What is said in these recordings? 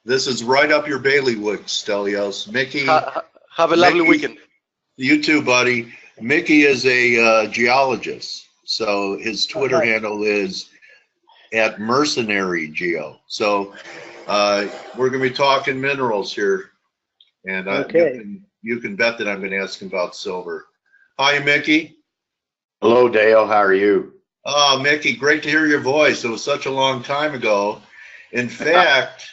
This is right up your bailiwick, Stelios. Mickey. Have a lovely weekend. You too, buddy. Mickey is a geologist, so his Twitter handle is @mercenarygeo. So we're going to be talking minerals here, and you can bet that I'm going to ask him about silver. Hi, Mickey. Hello, Dale. How are you? Oh, Mickey, great to hear your voice. It was such a long time ago. In fact,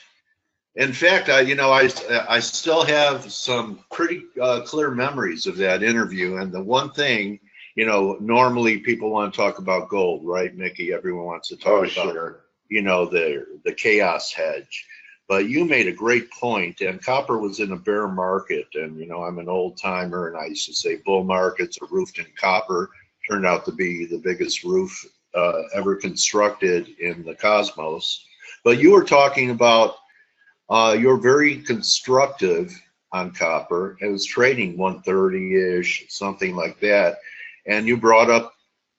I still have some pretty clear memories of that interview. And the one thing, normally people want to talk about gold, right, Mickey? Everyone wants to talk about, the chaos hedge. But you made a great point, and copper was in a bear market. And, I'm an old timer, and I used to say bull markets are roofed in copper. Turned out to be the biggest roof ever constructed in the cosmos. But you were talking about you're very constructive on copper. It was trading 130-ish, something like that. And you brought up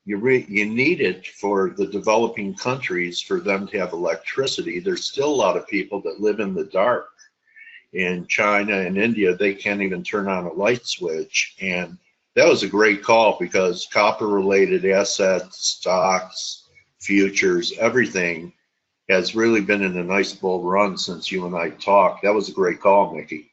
you need it for the developing countries for them to have electricity. There's still a lot of people that live in the dark. In China and India, they can't even turn on a light switch. And that was a great call because copper-related assets, stocks, futures, everything has really been in a nice bull run since you and I talked. That was a great call, Mickey.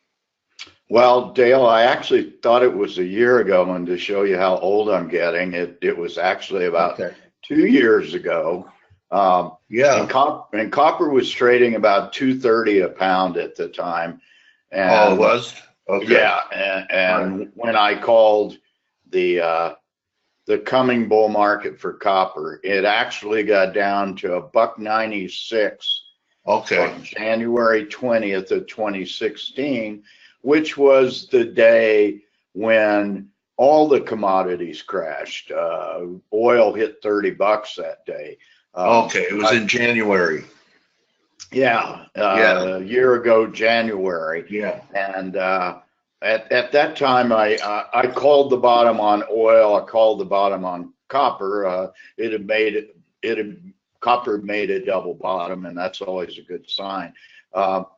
Well, Dale, I actually thought it was a year ago, and to show you how old I'm getting, it was actually about 2 years ago. Yeah. And copper was trading about $2.30 a pound at the time. And, it was? Okay. Yeah, and when I called the coming bull market for copper, it actually got down to $1.96 on January 20th of 2016, which was the day when all the commodities crashed. Oil hit $30 that day. It was in January. Yeah, a year ago, January. Yeah. And at that time, I called the bottom on oil. I called the bottom on copper. Copper made a double bottom, and that's always a good sign.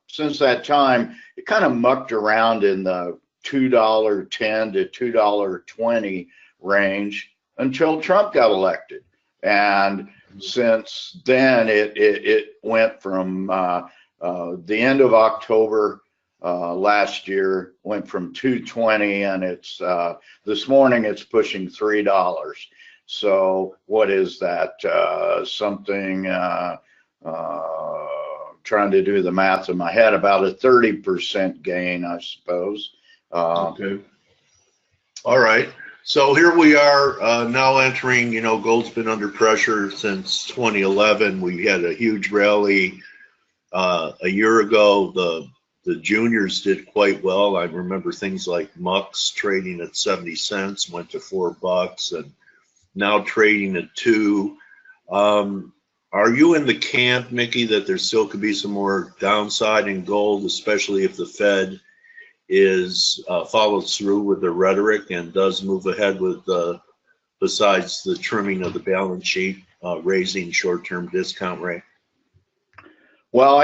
Since that time, it kind of mucked around in the $2.10 to $2.20 range until Trump got elected. And since then, it went from the end of October last year, went from $2.20, and it's this morning it's pushing $3. So what is that? Trying to do the math in my head, about a 30% gain, I suppose. Okay. All right. So here we are now entering, gold's been under pressure since 2011. We had a huge rally a year ago. The juniors did quite well. I remember things like Mux trading at 70 cents, went to $4, and now trading at $2. Are you in the camp, Mickey, that there still could be some more downside in gold, especially if the Fed follows through with the rhetoric and does move ahead with besides the trimming of the balance sheet, raising short-term discount rate? Well,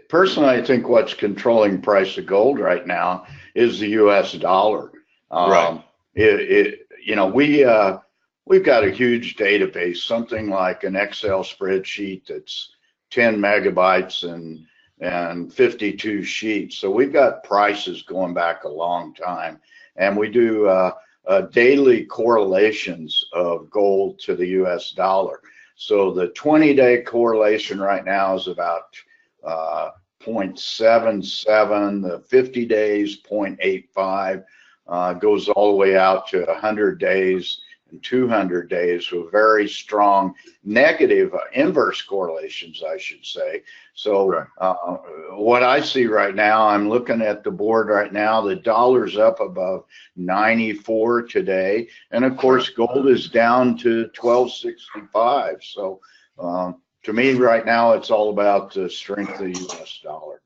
personally, I think what's controlling price of gold right now is the U.S. dollar. Right. We've got a huge database, something like an Excel spreadsheet that's 10 megabytes and 52 sheets. So we've got prices going back a long time, and we do daily correlations of gold to the U.S. dollar. So the 20-day correlation right now is about 0.77. The 50 days, 0.85. Goes all the way out to 100 days and 200 days with very strong negative inverse correlations, I should say. So what I see right now, I'm looking at the board right now, the dollar's up above 94 today. And of course, gold is down to 1265. So to me right now, it's all about the strength of the US dollar.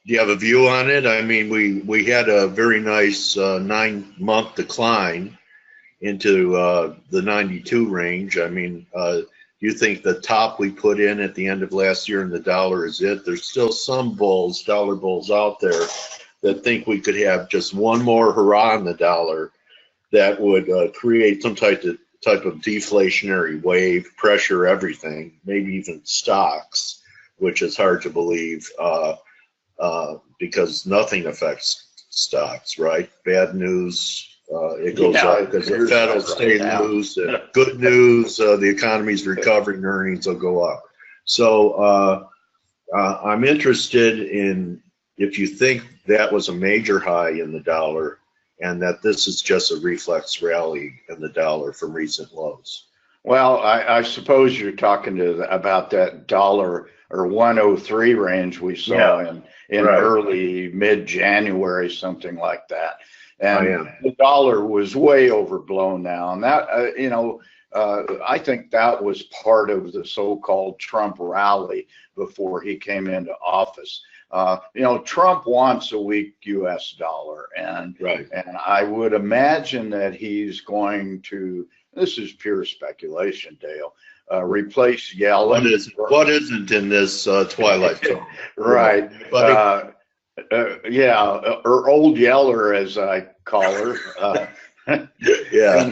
Do you have a view on it? I mean, we had a very nice 9-month decline into the 92 range. I mean, do you think the top we put in at the end of last year in the dollar is it? There's still some bulls, dollar bulls out there that think we could have just one more hurrah in the dollar that would create some type of deflationary wave, pressure everything, maybe even stocks, which is hard to believe because nothing affects stocks, right? Bad news, it goes up because the Fed will stay loose. Good news, the economy's recovering, earnings will go up. So I'm interested in if you think that was a major high in the dollar and that this is just a reflex rally in the dollar from recent lows. Well, I suppose you're talking about that dollar or 103 range we saw in early mid-January, something like that. And the dollar was way overblown now. And that, I think that was part of the so-called Trump rally before he came into office. Trump wants a weak U.S. dollar, and I would imagine that he's going to, this is pure speculation, Dale, replace Yellen. What isn't in this twilight zone? Right. Or Old Yeller, as I call her. And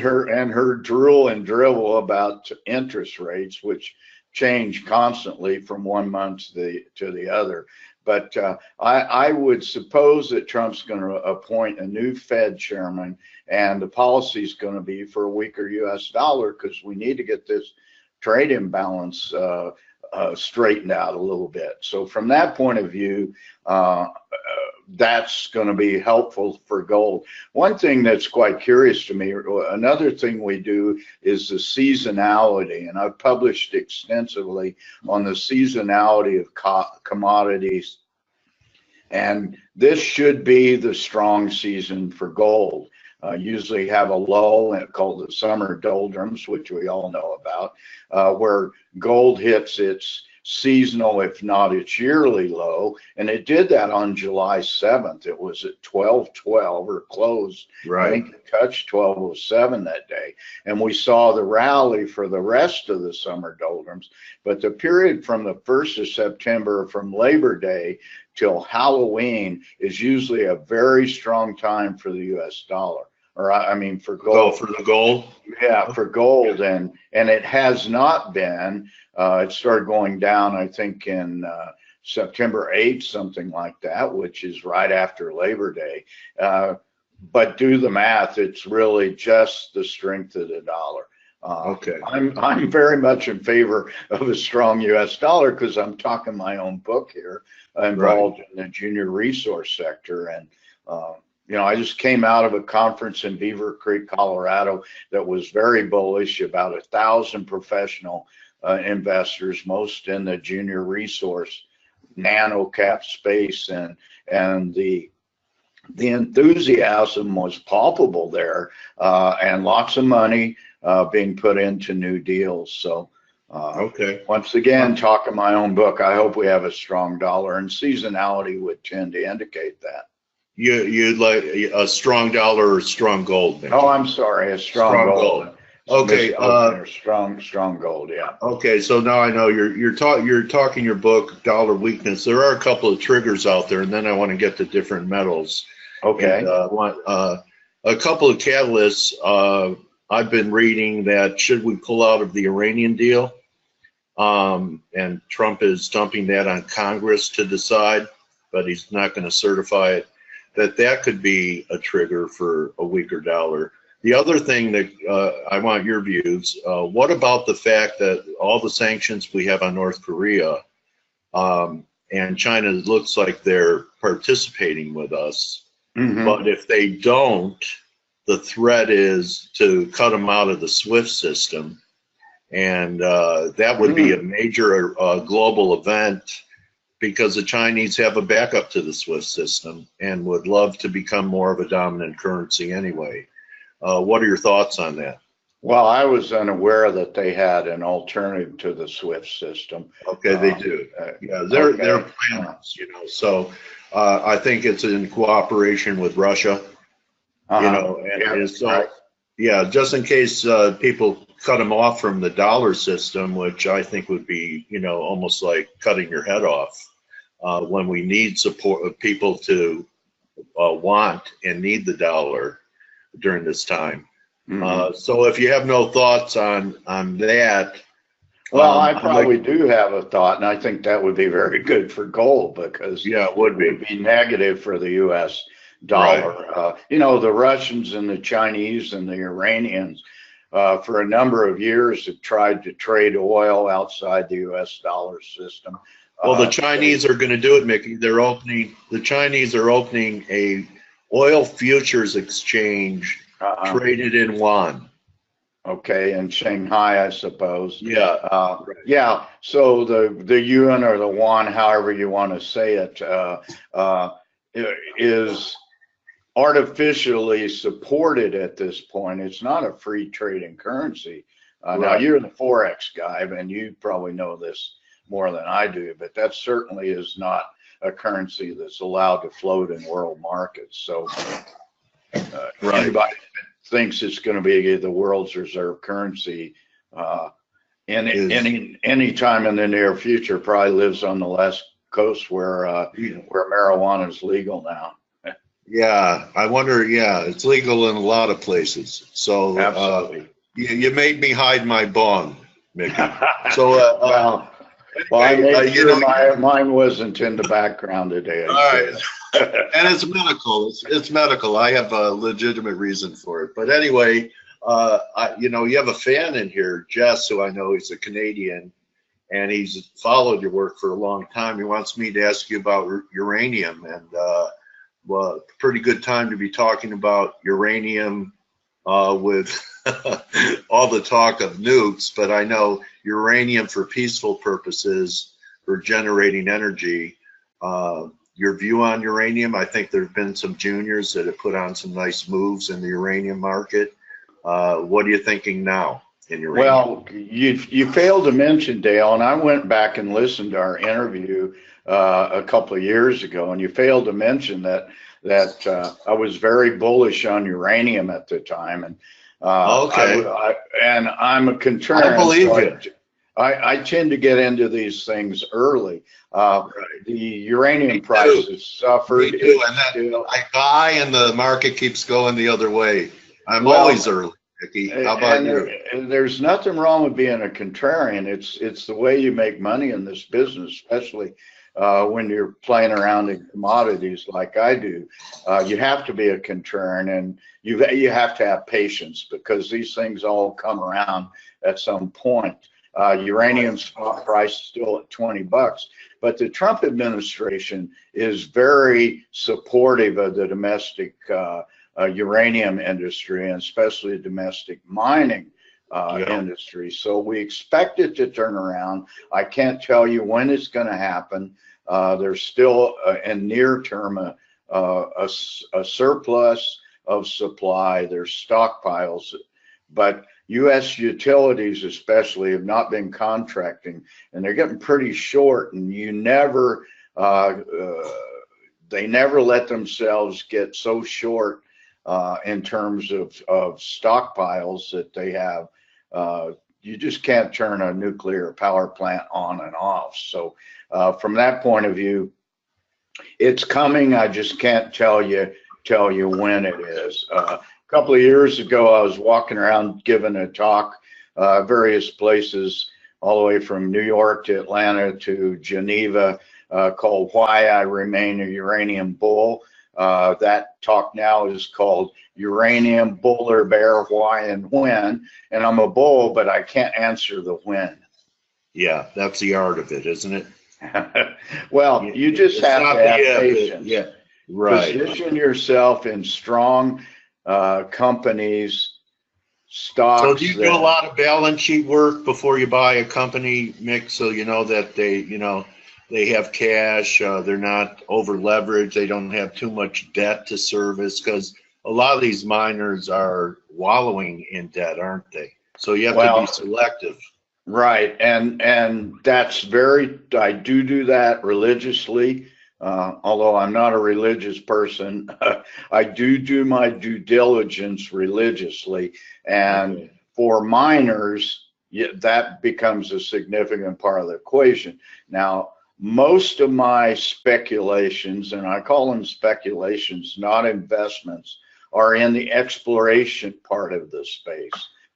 her drool and drivel about interest rates, which change constantly from one month to the other. But I would suppose that Trump's going to appoint a new Fed chairman, and the policy is going to be for a weaker U.S. dollar because we need to get this trade imbalance straightened out a little bit. So from that point of view, that's going to be helpful for gold. One thing that's quite curious to me, another thing we do is the seasonality, and I've published extensively on the seasonality of commodities, and this should be the strong season for gold. Usually have a lull called the summer doldrums, which we all know about, where gold hits its seasonal, if not its yearly low, and it did that on July 7th. It was at 1212 or closed. I think it touched 1207 that day, and we saw the rally for the rest of the summer doldrums. But the period from the 1st of September, from Labor Day till Halloween, is usually a very strong time for the U.S. dollar. Or I mean for gold. Oh, for the gold? Yeah, for gold, and it has not been. It started going down, I think, in September 8th, something like that, which is right after Labor Day. But do the math; it's really just the strength of the dollar. I'm very much in favor of a strong U.S. dollar because I'm talking my own book here, involved in the junior resource sector, and I just came out of a conference in Beaver Creek, Colorado, that was very bullish, about 1,000 professional investors, most in the junior resource nano cap space, and the enthusiasm was palpable there, and lots of money being put into new deals. So once again, talking my own book, I hope we have a strong dollar, and seasonality would tend to indicate that. You'd like a strong dollar or strong gold? Oh, I'm sorry, a strong gold. Okay. Strong gold. Yeah. Okay. So now I know you're talking your book, Dollar Weakness. There are a couple of triggers out there, and then I want to get to different metals. Okay. And, a couple of catalysts. I've been reading that should we pull out of the Iranian deal, and Trump is dumping that on Congress to decide, but he's not going to certify it. That could be a trigger for a weaker dollar. The other thing that I want your views, what about the fact that all the sanctions we have on North Korea, and China looks like they're participating with us, but if they don't, the threat is to cut them out of the SWIFT system, and that would be a major global event, because the Chinese have a backup to the SWIFT system and would love to become more of a dominant currency anyway. What are your thoughts on that? Well, I was unaware that they had an alternative to the SWIFT system. Okay, they do. They're plans, So I think it's in cooperation with Russia, and so just in case people cut them off from the dollar system, which I think would be, you know, almost like cutting your head off when we need support of people to want and need the dollar during this time. So if you have no thoughts on that. Well, I probably do have a thought, and I think that would be very good for gold because yeah, it would be negative for the U.S. dollar. Right. You know, the Russians and the Chinese and the Iranians for a number of years have tried to trade oil outside the U.S. dollar system. Well, the Chinese are going to do it, Mickey. The Chinese are opening a oil futures exchange traded in yuan. Okay, in Shanghai, I suppose. Yeah. Yeah. So the yuan or the yuan, however you want to say it, is artificially supported at this point. It's not a free trading currency. Now you're the Forex guy, and you probably know this more than I do, but that certainly is not a currency that's allowed to float in world markets. So anybody thinks it's going to be the world's reserve currency any time in the near future probably lives on the West Coast where marijuana is legal now. Yeah, I wonder. Yeah, it's legal in a lot of places. So absolutely, you made me hide my bong, Mickey. So well, I made sure mine wasn't in the background today. All right. And it's medical. It's medical. I have a legitimate reason for it. But anyway, you know, you have a fan in here, Jess, who I know he's a Canadian, and he's followed your work for a long time. He wants me to ask you about uranium, and well, pretty good time to be talking about uranium with all the talk of nukes. But I know uranium for peaceful purposes, for generating energy. Your view on uranium? I think there have been some juniors that have put on some nice moves in the uranium market. What are you thinking now in uranium? Well, you failed to mention, Dale, and I went back and listened to our interview a couple of years ago, and you failed to mention that I was very bullish on uranium at the time, and and I'm a contrarian. I believe it. I tend to get into these things early. The uranium prices suffered. Me too. And then I buy and the market keeps going the other way. I'm always early, Mickey. How about you? There's nothing wrong with being a contrarian. It's the way you make money in this business, especially when you're playing around in commodities like I do. You have to be a contrarian, and you have to have patience because these things all come around at some point. Uranium spot price is still at $20, but the Trump administration is very supportive of the domestic uranium industry, and especially the domestic mining industry. So we expect it to turn around. I can't tell you when it's going to happen. There's still in near term a surplus of supply. There's stockpiles, but U.S. utilities especially have not been contracting, and they're getting pretty short, and they never let themselves get so short in terms of stockpiles that they have. You just can't turn a nuclear power plant on and off. So from that point of view, it's coming. I just can't tell you when it is. A couple of years ago, I was walking around giving a talk, various places, all the way from New York to Atlanta to Geneva, called "Why I Remain a Uranium Bull." That talk now is called "Uranium Bull or Bear, Why and When." And I'm a bull, but I can't answer the when. Yeah, that's the art of it, isn't it? Well, you just have to have patience. Yeah, right. Position yourself in strong companies, stocks. So do you do a lot of balance sheet work before you buy a company, Mick, so you know that they have cash, they're not over leveraged, they don't have too much debt to service? Because a lot of these miners are wallowing in debt, aren't they? So you have to be selective. Right, and that's I do that religiously. Although I'm not a religious person, I do my due diligence religiously. And for miners, that becomes a significant part of the equation. Now, most of my speculations, and I call them speculations, not investments, are in the exploration part of the space.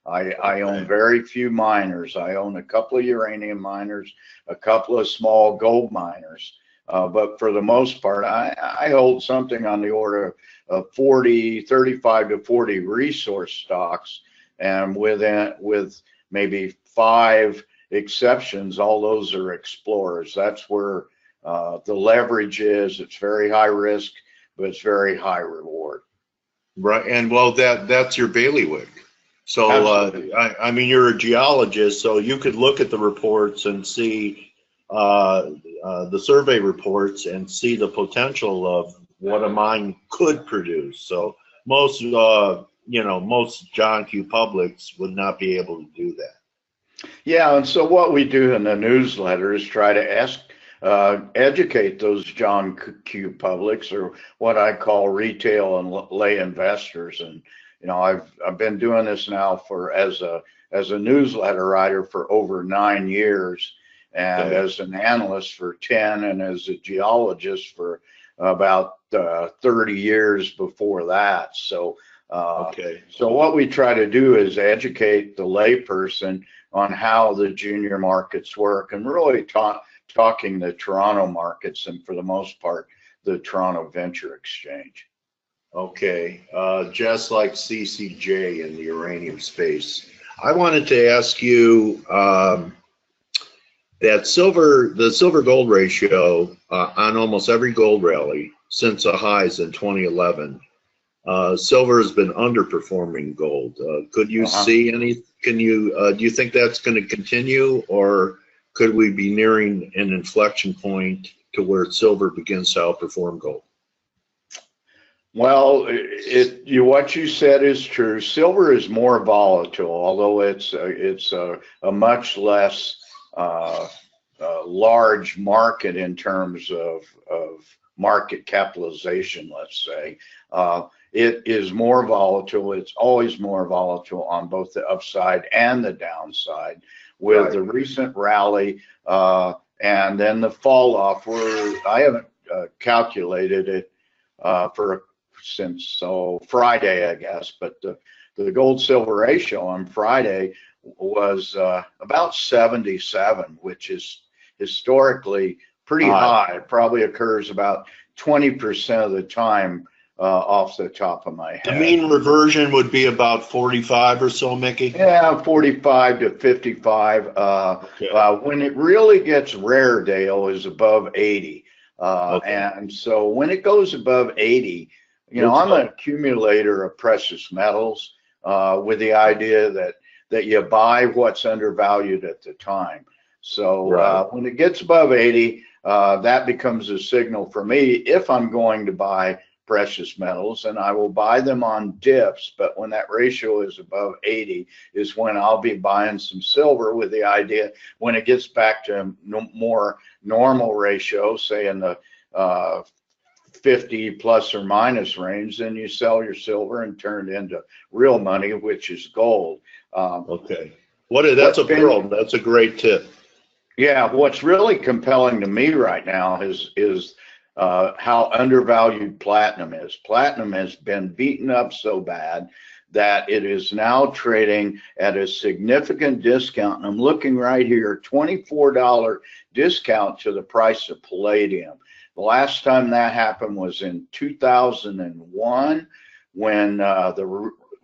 I own very few miners. I own a couple of uranium miners, a couple of small gold miners. But for the most part, I hold something on the order of 35 to 40 resource stocks. And with maybe 5 exceptions, all those are explorers. That's where the leverage is. It's very high risk, but it's very high reward. Right, and well, that's your bailiwick. So I mean, you're a geologist, so you could look at the reports and see the survey reports and see the potential of what a mine could produce. So most most John Q publics would not be able to do that. Yeah, and so what we do in the newsletter is try to educate those John Q publics, or what I call retail and lay investors. And I've been doing this now as a newsletter writer for over 9 years, and as an analyst for 10, and as a geologist for about 30 years before that. So so what we try to do is educate the layperson on how the junior markets work, and really talking the Toronto markets, and for the most part, the Toronto Venture Exchange. Okay, just like CCJ in the uranium space. I wanted to ask you that the silver gold ratio on almost every gold rally since the highs in 2011, silver has been underperforming gold. Could you see any? Do you think that's going to continue, or could we be nearing an inflection point to where silver begins to outperform gold? Well, what you said is true. Silver is more volatile, although it's a much less large market in terms of market capitalization, let's say. It is more volatile. It's always more volatile on both the upside and the downside. With the recent rally and then the fall off, where I haven't calculated it since Friday, I guess, but the gold silver ratio on Friday was about 77, which is historically pretty high. It probably occurs about 20% of the time off the top of my head. The mean reversion would be about 45 or so, Mickey? Yeah, 45 to 55. When it really gets rare, Dale, is above 80. And so when it goes above 80, I'm an accumulator of precious metals with the idea that you buy what's undervalued at the time. So when it gets above 80, that becomes a signal for me if I'm going to buy precious metals, and I will buy them on dips. But when that ratio is above 80 is when I'll be buying some silver, with the idea when it gets back to more normal ratio, say in the 50 plus or minus range, then you sell your silver and turn it into real money, which is gold. That's a pearl. That's a great tip. Yeah, what's really compelling to me right now is how undervalued platinum is. Platinum has been beaten up so bad that it is now trading at a significant discount. And I'm looking right here, $24 discount to the price of palladium. The last time that happened was in 2001, when the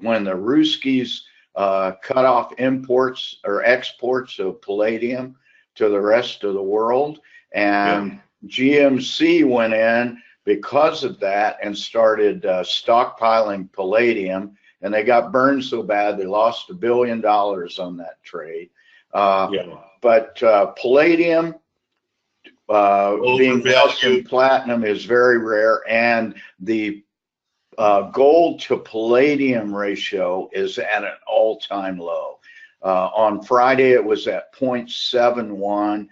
Ruskies cut off imports or exports of palladium to the rest of the world, and GMC went in because of that and started stockpiling palladium, and they got burned so bad they lost $1 billion on that trade. But palladium being less than platinum is very rare, and the gold to palladium ratio is at an all-time low. On Friday, it was at 0.71.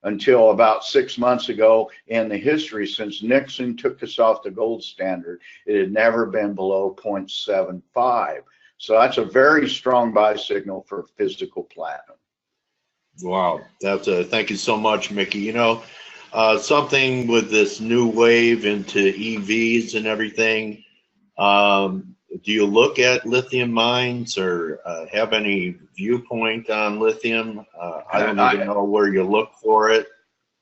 Until about 6 months ago in the history, since Nixon took us off the gold standard, it had never been below 0.75. So that's a very strong buy signal for physical platinum. Wow, that's thank you so much, Mickey. You know, something with this new wave into EVs and everything. Do you look at lithium mines or have any viewpoint on lithium? I don't even know where you look for it.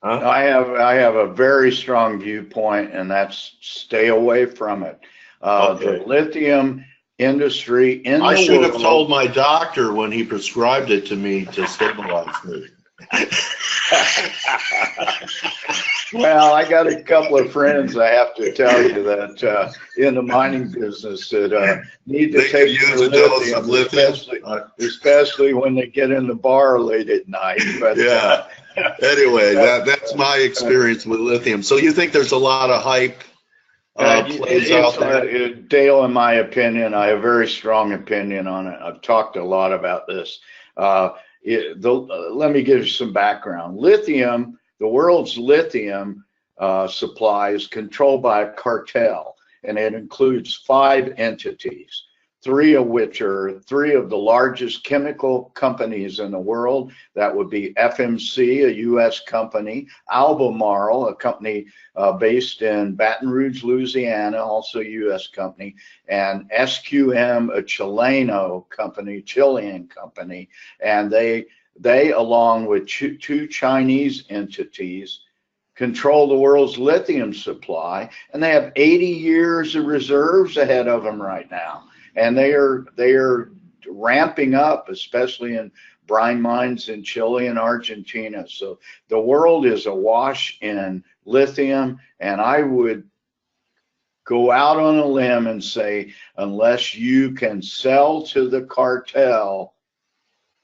Huh? I have a very strong viewpoint, and that's stay away from it. Okay. The lithium industry in the world. I should have told my doctor when he prescribed it to me to stabilize me. Well, I got a couple of friends, I have to tell you, that in the mining business that need to take use a dose of lithium, especially when they get in the bar late at night. But yeah. Anyway, that's my experience with lithium. So you think there's a lot of hype plays out there? Dale, in my opinion, I have a very strong opinion on it. I've talked a lot about this. Let me give you some background. Lithium, the world's lithium supply is controlled by a cartel, and it includes 5 entities, 3 of which are 3 of the largest chemical companies in the world. That would be F.A.C.E, a U.S. company, Albemarle, a company based in Baton Rouge, Louisiana, also a U.S. company, and SQM, a Chilean company, and they along with 2 Chinese entities control the world's lithium supply, and they have 80 years of reserves ahead of them right now. And they are ramping up, especially in brine mines in Chile and Argentina. So the world is awash in lithium, and I would go out on a limb and say, unless you can sell to the cartel,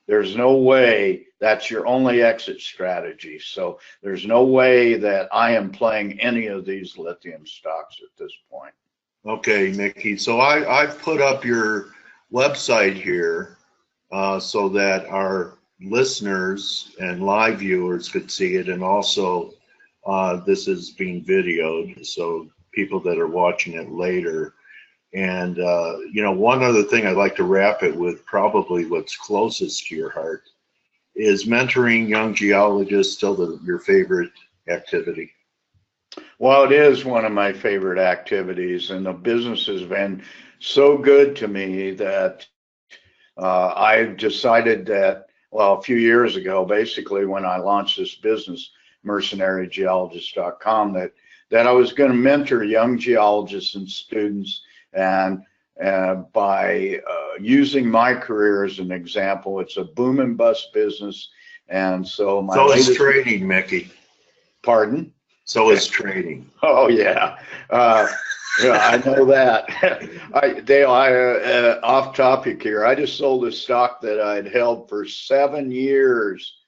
there's no way that's your only exit strategy. So there's no way that I am playing any of these lithium stocks at this point. Okay, Mickey. So I've put up your website here so that our listeners and live viewers could see it, and also this is being videoed, so people that are watching it later. And you know, one other thing I'd like to wrap it with, probably what's closest to your heart, is mentoring young geologists still your favorite activity? Well, it is one of my favorite activities, and the business has been so good to me that I've decided that, well, a few years ago, basically when I launched this business, mercenarygeologist.com, that I was going to mentor young geologists and students, and by using my career as an example. It's a boom and bust business, and so my latest trading, Mickey. Pardon? So is trading. Oh yeah, yeah, I know that. Dale, off topic here. I just sold a stock that I'd held for 7 years,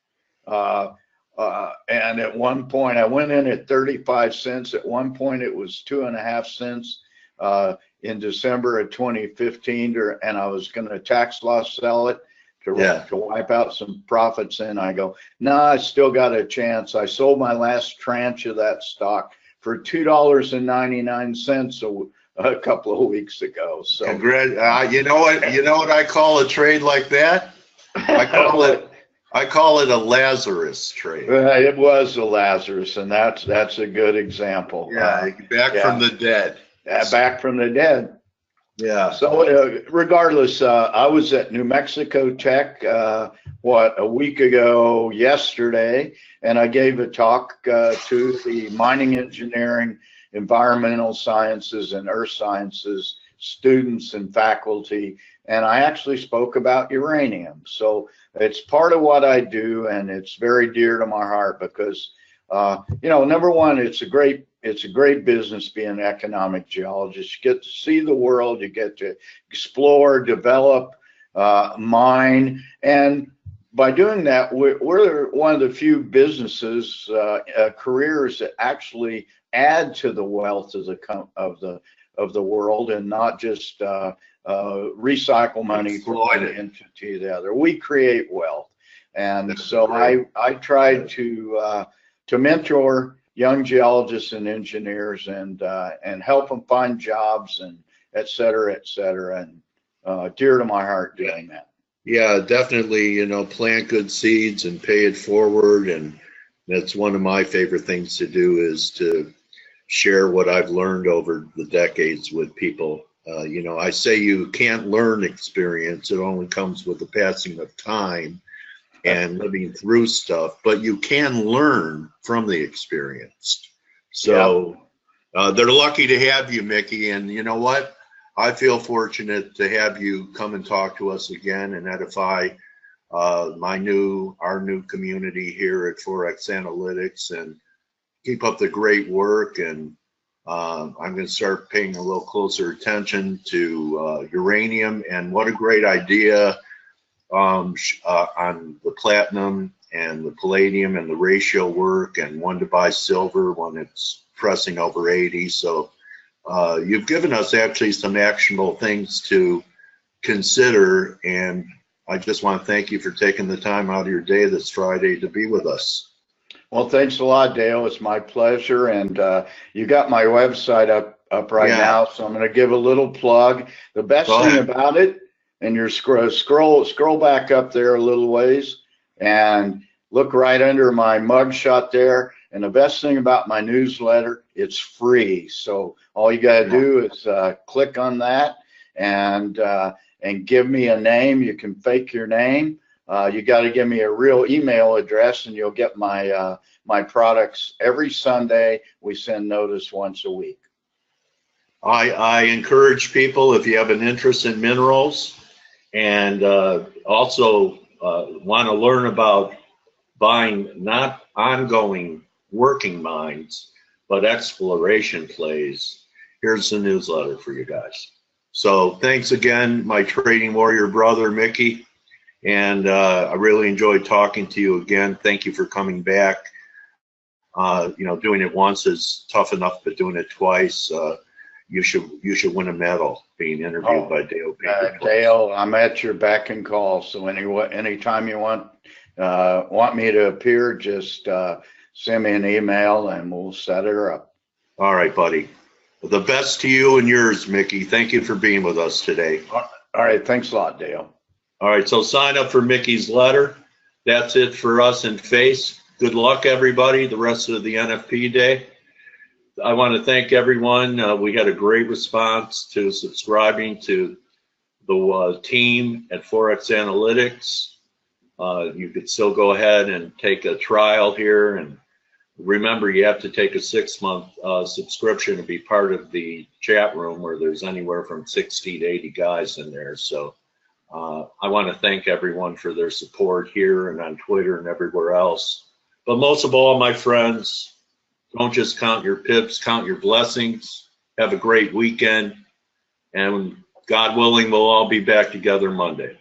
and at one point I went in at 35 cents. At one point it was 2.5 cents in December of 2015, and I was going to tax loss sell it to wipe out some profits. And I go, nah, I still got a chance. I sold my last tranche of that stock for $2.99 a couple of weeks ago. So you know what I call a trade like that? I call it a Lazarus trade. It was a Lazarus, and that's a good example. Yeah, from the dead. Back from the dead. Yeah. So regardless, I was at New Mexico Tech, a week ago yesterday, and I gave a talk to the mining engineering, environmental sciences, and earth sciences students and faculty, and I actually spoke about uranium. So it's part of what I do, and it's very dear to my heart because, number one, it's a great business being an economic geologist. You get to see the world, you get to explore, develop, mine, and by doing that, we're one of the few businesses, careers that actually add to the wealth of the world, and not just recycle money from one entity to the other. We create wealth, and so I tried to mentor young geologists and engineers and help them find jobs and et cetera, et cetera. And dear to my heart doing that. Yeah, definitely, you know, plant good seeds and pay it forward. And that's one of my favorite things to do, is to share what I've learned over the decades with people. You know, I say you can't learn experience. It only comes with the passing of time and living through stuff, but you can learn from the experience. So they're lucky to have you, Mickey. And you know what? I feel fortunate to have you come and talk to us again and edify our new community here at ForexAnalytix, and keep up the great work. And I'm going to start paying a little closer attention to uranium, and what a great idea on the platinum and the palladium and the ratio work, and when to buy silver when it's pressing over 80. So you've given us actually some actionable things to consider, and I just want to thank you for taking the time out of your day this Friday to be with us. Well, thanks a lot, Dale. It's my pleasure. And you got my website up right now, so I'm going to give a little plug. The best thing about it, and you're scroll back up there a little ways and look right under my mugshot there. And the best thing about my newsletter, it's free. So all you got to do is click on that and give me a name. You can fake your name. You got to give me a real email address, and you'll get my my products every Sunday. We send notice once a week. I encourage people, if you have an interest in minerals and also want to learn about buying not ongoing working mines, but exploration plays, here's the newsletter for you guys. So thanks again, my trading warrior brother, Mickey. And I really enjoyed talking to you again. Thank you for coming back. You know, doing it once is tough enough, but doing it twice, you should win a medal being interviewed by Dale Pinkert. Dale, I'm at your beck and call. So anytime you want me to appear, just send me an email and we'll set it up. All right, buddy. The best to you and yours, Mickey. Thank you for being with us today. All right. Thanks a lot, Dale. All right. So sign up for Mickey's letter. That's it for us in F.A.C.E. Good luck, everybody, the rest of the NFP day. I want to thank everyone. We had a great response to subscribing to the team at ForexAnalytix. You could still go ahead and take a trial here, and remember, you have to take a 6-month subscription to be part of the chat room, where there's anywhere from 60 to 80 guys in there. So I want to thank everyone for their support here and on Twitter and everywhere else. But most of all, my friends, don't just count your pips, count your blessings. Have a great weekend, and God willing, we'll all be back together Monday.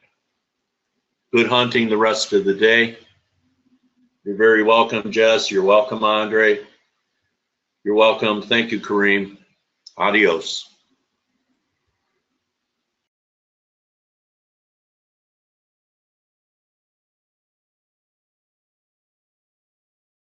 Good hunting the rest of the day. You're very welcome, Jess. You're welcome, Andre. You're welcome. Thank you, Kareem. Adios.